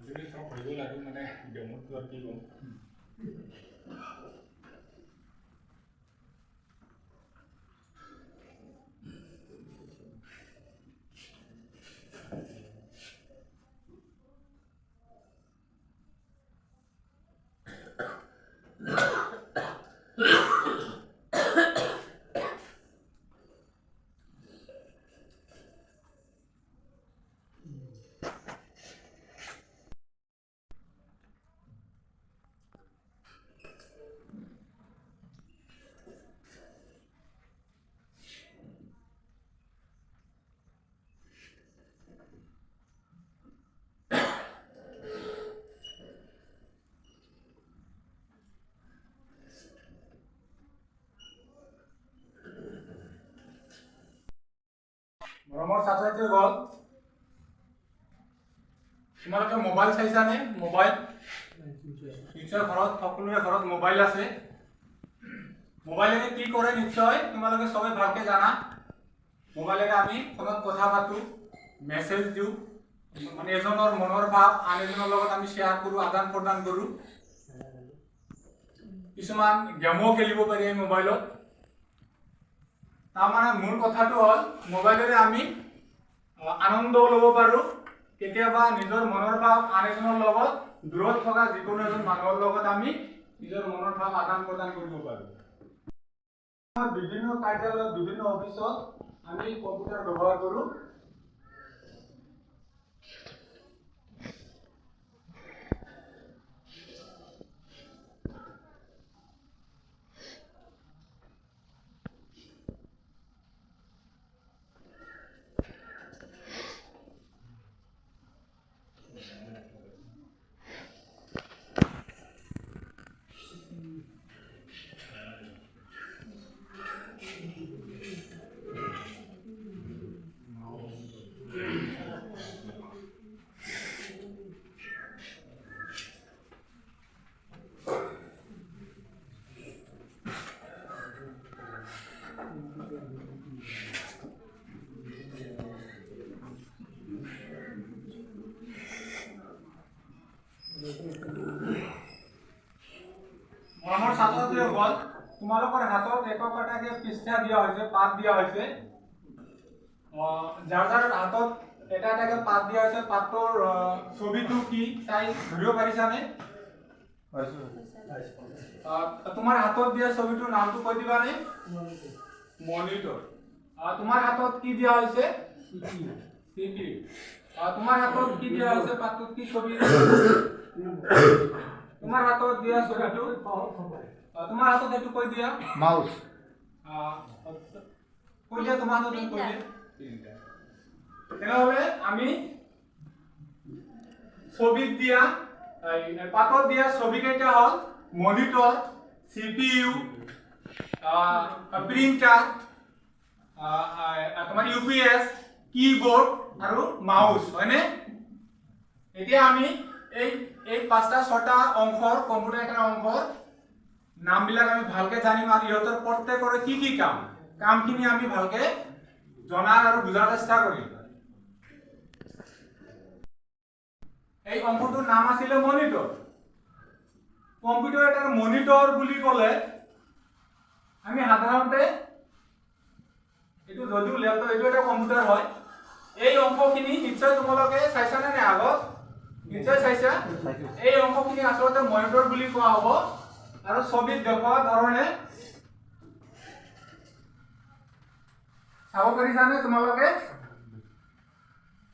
सब হৈ গ'ল আৰু মানে ডেমোটো কি ক'ম মৰমৰ ছাত্ৰ-ছাত্ৰীসকল তোমালোকে মোবাইল চাইছানে মোবাইল নিশ্চয় ঘৰত সকলোৰে ঘৰত মোবাইল আছে মোবাইলেৰে কি কৰে নিশ্চয় তোমালোকে সবে ভালকে জানা মোবাইলেৰে আমি ফোনত কথা পাতো মেছেজ দিও মানে এজনৰ মনৰ ভাৱ আন এজনৰ লগত আমি শেয়াৰ কৰো আদান প্ৰদান কৰো কিছুমান গেমো খেলিব পাৰি এই মোবাইলত তাৰমানে মূল কথাটো হ'ল মোবাইলেৰে আমি আনন্দ ল'ব পাৰো কেতিয়াবা নিজৰ মনৰ ভাৱ আন এজনৰ লগত দূৰত থকা যিকোনো এজন মানুহৰ লগত আমি নিজৰ মনৰ ভাৱ আদান প্ৰদান কৰিব পাৰো বিভিন্ন কাৰ্যালয়ত বিভিন্ন অফিচত আমি কম্পিউটাৰ ব্যৱহাৰ কৰো মৰমৰ ছাত্ৰ-ছাত্ৰীসকল তোমালোকৰ হাতত একোটাকে পৃষ্ঠা দিয়া হৈছে পাঠ দিয়া হৈছে যাৰ যাৰ হাতত এটা এটাকে পাঠ দিয়া হৈছে পাঠৰ ছবিটো কি চাই ধৰিব পাৰিছানে তোমাৰ হাতত দিয়া ছবিটোৰ নামটো কৈ দিবানে মনিটৰ তোমাৰ হাতত কি দিয়া হৈছে সিপি তোমাৰ হাতত কি দিয়া হৈছে পাঠটোত কি ছবি তোমাৰ হাতত দিয়া ছবিটো তোমাৰ হাতত এইটো কৈ দিয়া মাউস কৈ দিয়া তোমাৰ হাতত কৈ দিয়া তেনেহলে আমি ছবিত দিয়া পাঠত দিয়া ছবি কেইটা হল মনিটৰ সিপিইউ প্ৰিন্টাৰ তোমাৰ ইউপিএস কিবোৰ্ড আৰু মাউস হয়নে এতিয়া আমি এই পাঁচটা ছটা অংশৰ কম্পিউটাৰ এটা অংশৰ নামবিলাক আমি ভালকে জানিম আৰু ইহঁতৰ প্ৰত্যেকৰে কি কামখিনি আমি ভালকে জনাৰ আৰু বুজাৰ চেষ্টা কৰিম এই অংশটোৰ নাম আছিল মনিটৰ কম্পিউটাৰ এটাৰ মনিটৰ বুলি ক'লে আমি সাধাৰণতে এটো যদিও ল্যাপটপ এটো এটা কম্পিউটাৰ হয় এই অংশখিনি নিশ্চয় তোমালোকে চাইছানে নে আগত নিশ্চয় চাইছা এই অংশখিনি আসলে মনিটৰ বুলি কোৱা হ'ব আৰু ছবিত দেখুওৱা ধৰণে চাব পাৰিছানে তোমালোকে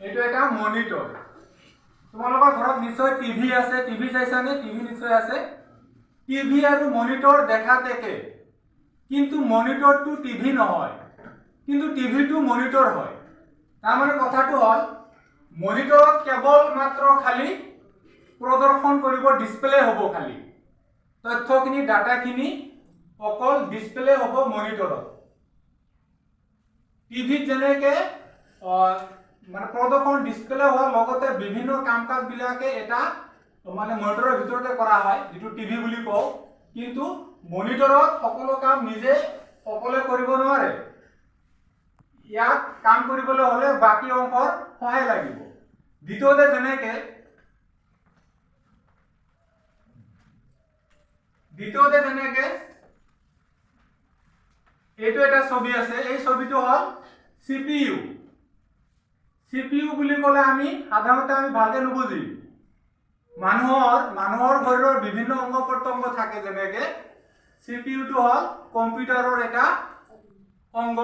এইটো এটা মনিটৰ তোমালোকৰ ঘৰত নিশ্চয় টিভি আছে টিভি চাইছানে টিভি নিশ্চয় আছে টিভি আৰু মনিটৰ দেখাত একে কিন্তু মনিটৰটো টিভি নহয় কিন্তু টিভিটো মনিটৰ হয় তাৰ মানে কথাটো হ'ল মনিটৰত কেৱল মাত্ৰ খালি প্ৰদৰ্শন কৰিব ডিসপ্লে হ'ব খালি তথ্যখিনি ডাটাখিনি অকল ডিসপ্লে হ'ব মনিটৰত টিভিত যেনেকে মানে প্ৰদৰ্শন ডিসপ্লে হোৱাৰ লগতে বিভিন্ন কাম-কাজ বিলাকে এটা মানে মনিটৰৰ ভিতৰতে কৰা হয় যেটো টিভি বুলি কওঁ কিন্তু মনিটৰত সকলো কাম নিজে সকলোৱে কৰিব নোৱাৰে ইয়াত কাম কৰিবলৈ হলে বাকি অংশৰ সহায় লাগিব দ্বিতীয়তে যেনেকে দ্বিতীয়তে যেনেকে এইটো এটা ছবি আছে, এই ছবিটো হল CPU। CPU বুলি ক'লে আমি সাধাৰণতে আমি ভালকে নুবুজি। মানুহৰ শৰীৰৰ বিভিন্ন অংগ প্ৰত্যংগ থাকে, যেনেকে CPU টো হল কম্পিউটাৰৰ এটা অংগ,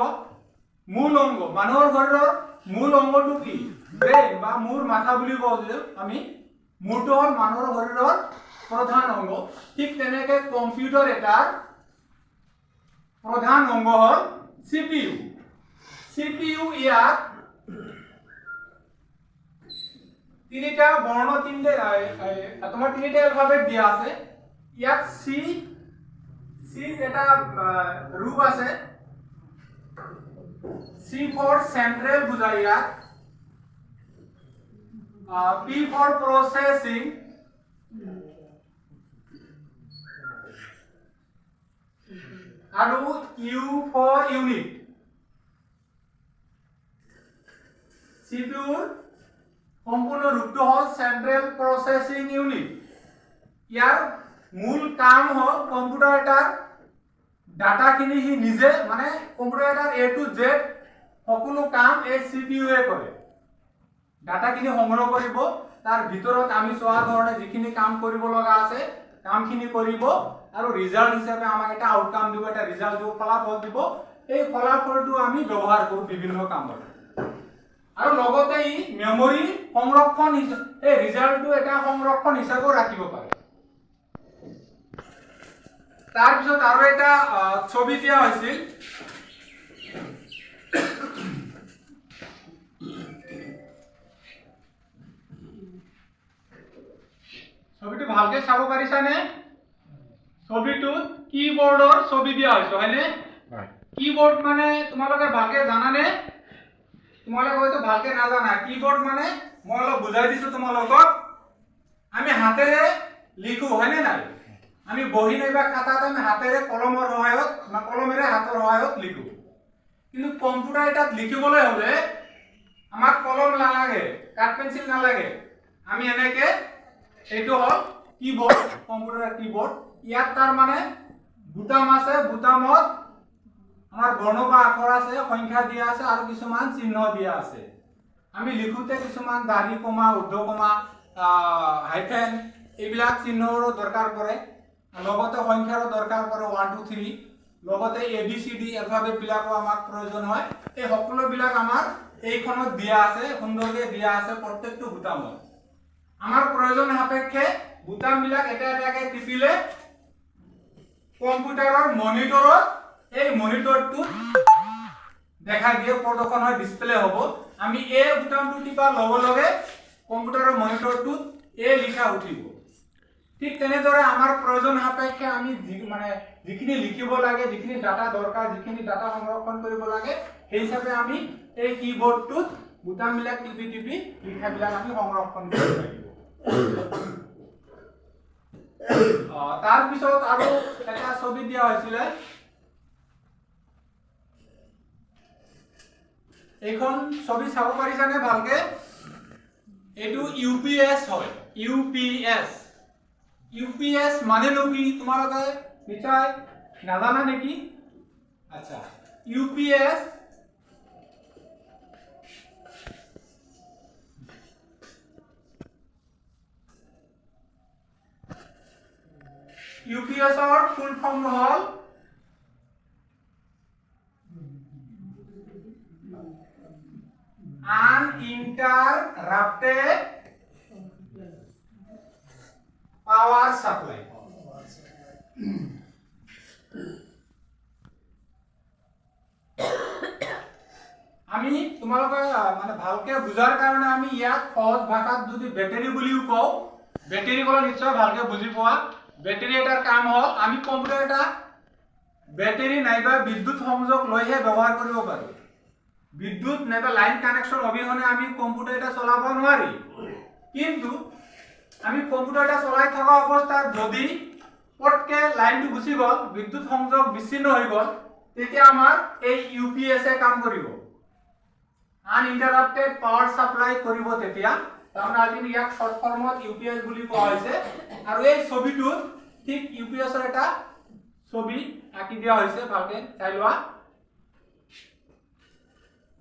মূল অংগ। মানুহৰ শৰীৰৰ মূল অংগটো কি? ব্ৰেইন বা মূৰ মাথা বুলি কওঁ যে আমি, মূৰটো হল মানুহৰ শৰীৰৰ প্ৰধান অংগ। ঠিক তেনেকে কম্পিউটাৰ এটাৰ প্ৰধান অংগ হল CPU। CPU ইয়াত তিনিটা বৰ্ণ, তোমাৰ তিনিটা এলফাবেট দিয়া আছে। ইয়াত সি এটা ৰূপ আছে, C for central বুজাই ইয়াত, P for processing, আৰু U for unit। CPU সম্পূৰ্ণ ৰূপটো হল সেন্ট্ৰেল প্ৰসেসিং ইউনিট। ইয়াৰ মূল কাম হল কম্পিউটাৰ এটাৰ ডাটাখিনি হি নিজে, মানে কম্পিউটাৰ এটাৰ A to Z সকলো কাম এই CPU এ কৰে। ডাটাখিনি সংগ্ৰহ কৰিব, তাৰ ভিতৰত আমি চোৱা ধৰণে যিখিনি কাম কৰিব লগা আছে কামখিনি কৰিব, আৰু ৰিজাল্ট হিচাপে আমাক এটা আউটকাম দিব, এটা ৰিজাল্ট দিব, ফলাফল দিব। এই ফলাফলটো আমি ব্যৱহাৰ কৰো বিভিন্ন কামত। আৰু লগতে ই মেমৰি সংৰক্ষণ, এই ৰিজাল্টটো এটা সংৰক্ষণ হিচাপেও ৰাখিব পাৰে। তাৰ পিছত আৰু এটা ছবি দিয়া হৈছিল, ছবিটো ভালকে চাব পাৰিছানে? ছবিটোত কিবোৰ্ডৰ ছবি দিয়া হৈছে, হয়নে? কিবোৰ্ড মানে তোমালোকে ভালকে জানানে? তোমালোকে হয়তো ভালকে নাজানা। কিবোৰ্ড মানে মই অলপ বুজাই দিছো তোমালোকক। আমি হাতেৰে লিখো, হয়নে নাই? আমি বহি নাইবা খাতাত আমি হাতেৰে কলমৰ সহায়ত বা কলমেৰে হাতৰ সহায়ত লিখো। কিন্তু কম্পিউটাৰ এটাত লিখিবলৈ হলে আমাক কলম নালাগে, কাঠ পেন্সিল নালাগে। আমি এনেকে, এইটো হল কিবোৰ্ড, কম্পিউটাৰ কিবোৰ্ড। ইয়াত তাৰ মানে বুটাম আছে, বুটামত আমাৰ বৰ্ণ বা আখৰ আছে, সংখ্যা দিয়া আছে, আৰু কিছুমান চিহ্ন দিয়া আছে। আমি লিখোতে কিছুমান দাঢ়ি কমা, ঊৰ্ধ্ব কমা, হাইফেন এইবিলাক চিহ্নৰো দৰকাৰ পৰে। লগতে সংখ্যাৰো দৰকাৰ পৰে, 1 2 3। লগতে ABCD এলফাবেট বিলাকো আমাক প্ৰয়োজন হয়। এই সকলোবিলাক আমাৰ এইখনত দিয়া আছে, সুন্দৰকৈ দিয়া আছে প্ৰত্যেকটো বুটামত। আমাৰ প্ৰয়োজন সাপেক্ষে বুটাম বিলাক এটা এটাকে টিপিলে কম্পিউটাৰৰ মনিটৰত এই মনিটৰটো দেখা দিয়ে, প্ৰদৰ্শন হয়, ডিসপ্লে হ'ব। আমি এই বুটামটো টিপাৰ লগে লগে কম্পিউটাৰৰ মনিটৰটোত এই লিখা উঠিব। ঠিক তেনেদৰে আমাৰ প্ৰয়োজন সাপেক্ষে আমি মানে যিখিনি লিখিব লাগে, যিখিনি ডাটা দৰকাৰ, যিখিনি ডাটা সংৰক্ষণ কৰিব লাগে, সেই হিচাপে আমি এই কিবোৰ্ডটোত বুটামবিলাক টিপি টিপি লিখাবিলাক আমি সংৰক্ষণ কৰিব লাগিব। তাৰ পিছত আৰু এটা ছবি দিয়া হৈছিলে, এইখন ছবি চাব পাৰিছানে ভালকে? এইটো UPS হয়, UPS মানে কি তোমালোকে নিশ্চয় নাজানা নেকি? আচ্ছা, UPS ৰ ফুল ফৰ্ম হল uninterrupted power supply। আমি তোমালোকে মানে ভালকে বুজাৰ কাৰণে আমি ইয়াক সহজ ভাষাত যদি বেটাৰী বুলিও কওঁ, বেটাৰী ক'লে নিশ্চয় ভালকে বুজি পোৱা। বেটাৰী এটাৰ কাম হল, আমি কম্পিউটাৰ এটা বেটাৰী নাইবা বিদ্যুৎ সংযোগ লৈহে ব্যৱহাৰ কৰিব পাৰো। বিদ্যুৎ নাইবা লাইন কানেকশন অবিহনে আমি কম্পিউটাৰ এটা চলাব নোৱাৰি। কিন্তু আমি কম্পিউটাৰ এটা চলাই থকা অৱস্থাত যদি পটকে লাইনটো গুচি গল, বিদ্যুৎ সংযোগ বিচ্ছিন্ন হৈ গল, তেতিয়া আমাৰ এই UPS এ কাম কৰিব, আনইন্টাৰাপ্টেড পাৱাৰ সাপ্লাই কৰিব। তেতিয়া তাৰমানে আজি ইয়াক শৰ্ট ফৰ্মত UPS বুলি কোৱা হৈছে। আৰু এই ছবিটোত ঠিক ইউপিএছৰ এটা ছবি আঁকি দিয়া হৈছে, ভালকে চাই লোৱা।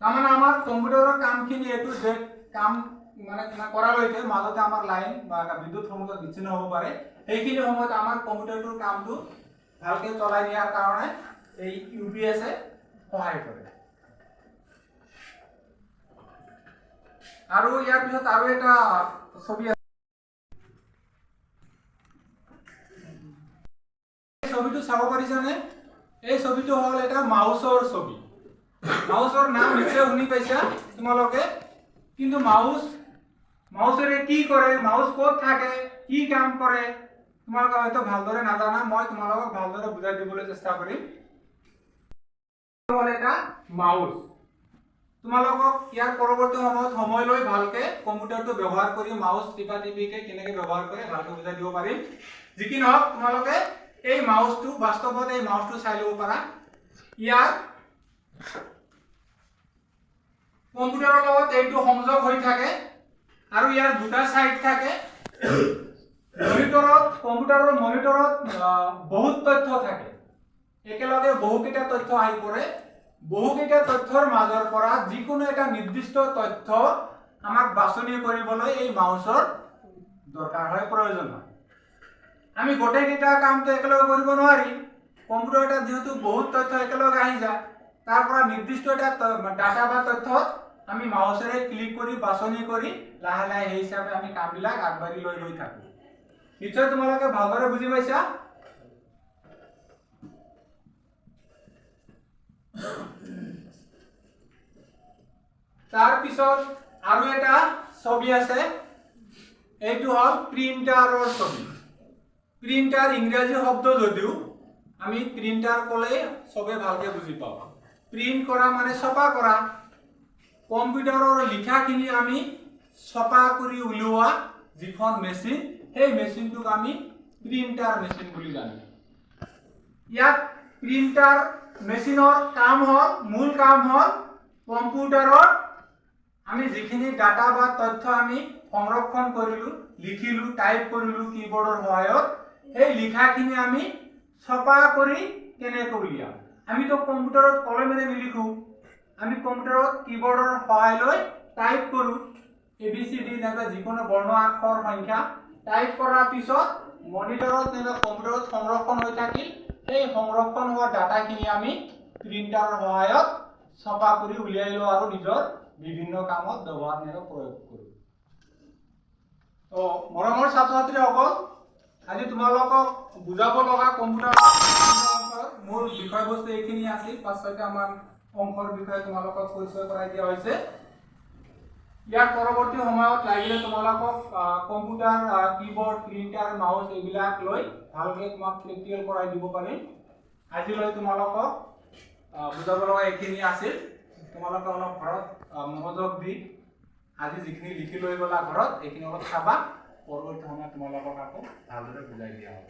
তাৰমানে আমাৰ কম্পিউটাৰৰ কামখিনি এইটো যে কাম মানে কৰালৈকে মাজতে আমাৰ লাইন বা বিদ্যুৎ সংযোগ বিচ্ছিন্ন হ'ব পাৰে, সেইখিনি সময়ত আমাৰ কম্পিউটাৰটোৰ কামটো ভালকে চলাই নিয়াৰ কাৰণে এই ইউপিএছে সহায় কৰে। আৰু ইয়াৰ পিছত আৰু এটা ছবি আছে, ছবিটো চাব পাৰিছানে? এই ছবিটো হ'ল এটা মাউচৰ ছবি। মাউচৰ নাম নিশ্চয় শুনি পাইছা তোমালোকে, কিন্তু মাউচেৰে কি কৰে, মাউচ ক'ত থাকে, কি কাম কৰে তোমালোকে হয়তো ভালদৰে নাজানা। মই তোমালোকক ভালদৰে বুজাই দিবলৈ চেষ্টা কৰিম। হ'ল এটা মাউচ। তোমালোকক ইয়াৰ পৰৱৰ্তী সময়ত সময় লৈ ভালকে কম্পিউটাৰটো ব্যৱহাৰ কৰি মাউচ টিপা টিপিকে কেনেকৈ ব্যৱহাৰ কৰে ভালকৈ বুজাই দিব পাৰিম। যি কি নহওক, তোমালোকে এই মাউচটো বাস্তৱত এই মাউচটো চাই ল'ব পাৰা। ইয়াৰ কম্পিউটাৰৰ লগত এইটো সংযোগ হৈ থাকে আৰু ইয়াৰ দুটা সাইড থাকে। কম্পিউটাৰৰ মনিটৰত বহুত তথ্য থাকে, একেলগে বহুকেইটা তথ্য আহি পৰে। বহুকেইটা তথ্যৰ মাজৰ পৰা যিকোনো এটা নিৰ্দিষ্ট তথ্য আমাক বাছনি কৰিবলৈ এই মাউচৰ দৰকাৰ হয়, প্ৰয়োজন হয়। আমি গোটেইকেইটা কামটো একেলগে কৰিব নোৱাৰি। কম্পিউটাৰ এটা যেহেতু বহুত তথ্য একেলগে আহি যায়, তাৰ পৰা নিৰ্দিষ্ট এটা ডাটা বা তথ্য আমি মাউচেৰে ক্লিক কৰি বাছনি কৰি লাহে লাহে সেই হিচাপে আমি কামবিলাক আগবাঢ়ি লৈ গৈ থাকো। নিশ্চয় তোমালোকে ভালদৰে বুজি পাইছা। তাৰ পিছত আৰু এটা ছবি আছে, এইটো হ'ল প্ৰিন্টাৰৰ ছবি। প্ৰিন্টাৰ ইংৰাজী শব্দ যদিও আমি প্ৰিন্টাৰ ক'লে চবে ভালকে বুজি পাওঁ। প্ৰিন্ট কৰা মানে ছপা কৰা। কম্পিউটাৰৰ লিখাখিনি আমি ছপা কৰি উলিওৱা যিখন মেচিন, সেই মেচিনটোক আমি প্ৰিন্টাৰ মেচিন বুলি জানো। ইয়াত প্ৰিন্টাৰ মেচিনৰ কাম হ'ল, মূল কাম হ'ল কম্পিউটাৰত আমি যিখিনি ডাটা বা তথ্য আমি সংৰক্ষণ কৰিলো, লিখিলো, টাইপ কৰিলো কিবৰ্ডৰ সহায়ত, সেই লিখাখিনি আমি ছপা কৰি কেনেকৈ উলিয়াম। আমিতো কম্পিউটাৰত কলমেৰে নিলিখো, আমি কম্পিউটাৰত কিবৰ্ডৰ সহায় লৈ টাইপ কৰো। ABCD নাইবা যিকোনো বৰ্ণ আখৰ সংখ্যা টাইপ কৰাৰ পিছত মনিটৰত নাইবা কম্পিউটাৰত সংৰক্ষণ হৈ থাকিল। সেই সংৰক্ষণ হোৱা ডাটাখিনি আমি প্ৰিন্টাৰৰ সহায়ত ছপা কৰি উলিয়াই লওঁ আৰু নিজৰ বিভিন্ন কামত ব্যৱহাৰ নাইবা প্ৰয়োগ কৰোঁ। তো মৰমৰ ছাত্ৰ ছাত্ৰীসকল, আজি তোমালোকক বুজাব লগা কম্পিউটাৰৰ মূল বিষয়বস্তু এইখিনি আছিল। 5-6টা মান অংশৰ বিষয়ে তোমালোকক পৰিচয় কৰাই দিয়া হৈছে। ইয়াৰ পৰৱৰ্তী সময়ত লাগিলে তোমালোকক কম্পিউটাৰ, কিবৰ্ড, প্ৰিন্টাৰ, মাউচ এইবিলাক লৈ ভালকে তোমাক প্ৰেক্টিকেল কৰাই দিব পাৰিম। আজিলৈ তোমালোকক বুজাব লগা এইখিনি আছিল। তোমালোকে অলপ ঘৰত মনোযোগ দি আজি যিখিনি লিখি লৈ গ'লা ঘৰত, এইখিনি অলপ চাবা। পৰৱৰ্তী সময়ত তোমালোকক আকৌ ভালদৰে বুজাই দিয়া হ'ব।